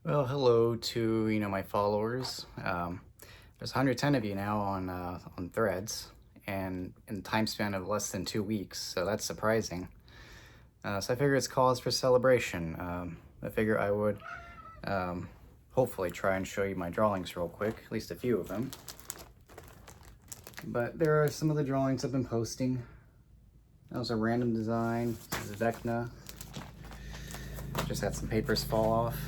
Well, hello to my followers. There's 110 of you now on Threads, and in a time span of less than 2 weeks, so that's surprising. So I figure it's cause for celebration. I figure I would hopefully try and show you my drawings real quick, at least a few of them. But there are some of the drawings I've been posting. That was a random design. This is Vecna. Just had some papers fall off.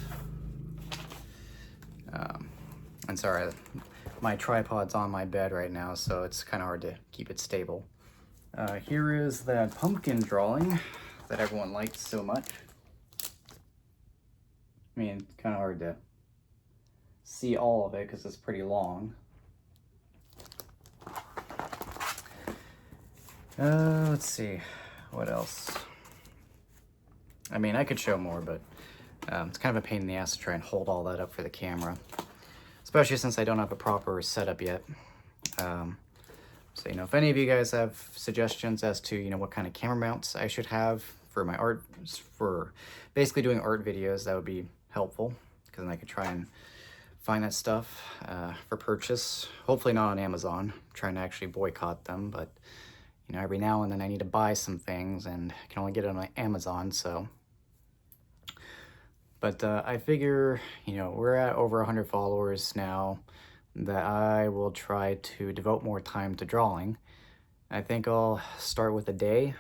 And sorry, my tripod's on my bed right now, so it's kind of hard to keep it stable. Here is that pumpkin drawing that everyone liked so much. I mean, it's kind of hard to see all of it because it's pretty long. Let's see, what else? I mean, I could show more, but it's kind of a pain in the ass to try and hold all that up for the camera, especially since I don't have a proper setup yet. So, if any of you guys have suggestions as to, what kind of camera mounts I should have for my art, for basically doing art videos, that would be helpful, because then I could try and find that stuff for purchase. Hopefully not on Amazon. I'm trying to actually boycott them, but, every now and then I need to buy some things, and I can only get it on Amazon, so. But I figure, we're at over 100 followers now, that I will try to devote more time to drawing. I think I'll start with a day,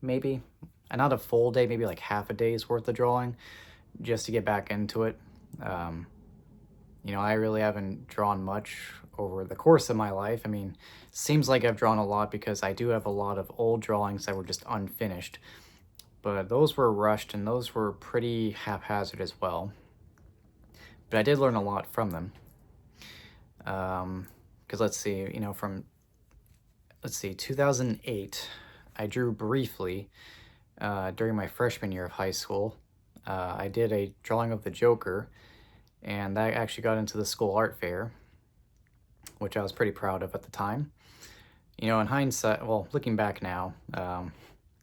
maybe. And not a full day, maybe like half a day's worth of drawing, just to get back into it. I really haven't drawn much over the course of my life. I mean, seems like I've drawn a lot because I do have a lot of old drawings that were just unfinished. But those were rushed and those were pretty haphazard as well. But I did learn a lot from them. Because let's see, 2008, I drew briefly during my freshman year of high school. I did a drawing of the Joker, and that actually got into the school art fair, which I was pretty proud of at the time. In hindsight, well, looking back now,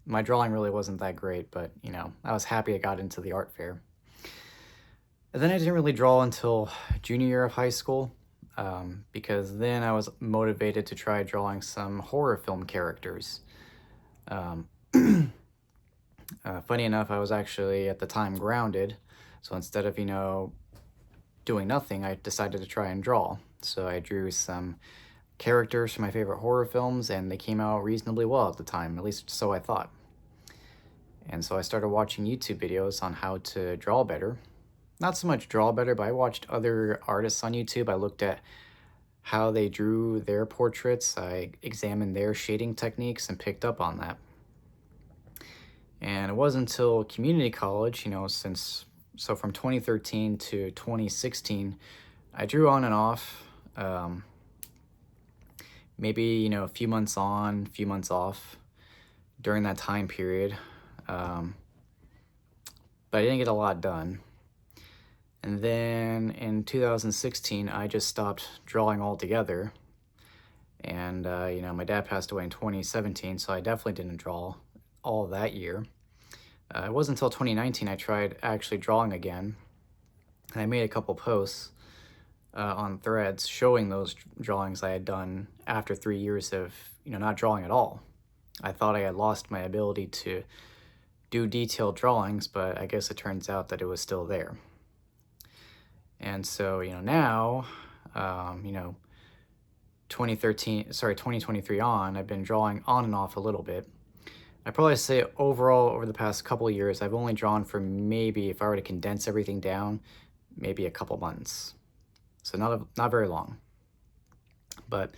my drawing really wasn't that great, but, I was happy I got into the art fair. And then I didn't really draw until junior year of high school, because then I was motivated to try drawing some horror film characters. Funny enough, I was actually at the time grounded, so instead of, doing nothing, I decided to try and draw. So I drew some characters from my favorite horror films, and they came out reasonably well at the time, at least so I thought. And so I started watching YouTube videos on how to draw better. Not so much draw better, but I watched other artists on YouTube. I looked at how they drew their portraits. I examined their shading techniques and picked up on that. And it wasn't until community college, so from 2013 to 2016, I drew on and off, maybe, a few months on, a few months off during that time period. But I didn't get a lot done. And then in 2016, I just stopped drawing altogether. And, my dad passed away in 2017, so I definitely didn't draw all of that year. It wasn't until 2019 I tried actually drawing again. And I made a couple posts on Threads showing those drawings I had done after 3 years of, not drawing at all. I thought I had lost my ability to do detailed drawings, but I guess it turns out that it was still there. And so, now, 2023 on, I've been drawing on and off a little bit. I'd probably say overall, over the past couple of years, I've only drawn for maybe, if I were to condense everything down, maybe a couple months. So not very long. But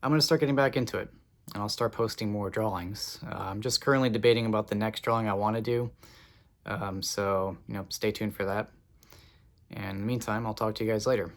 I'm going to start getting back into it, and I'll start posting more drawings. I'm just currently debating about the next drawing I want to do. So, stay tuned for that. And in the meantime, I'll talk to you guys later.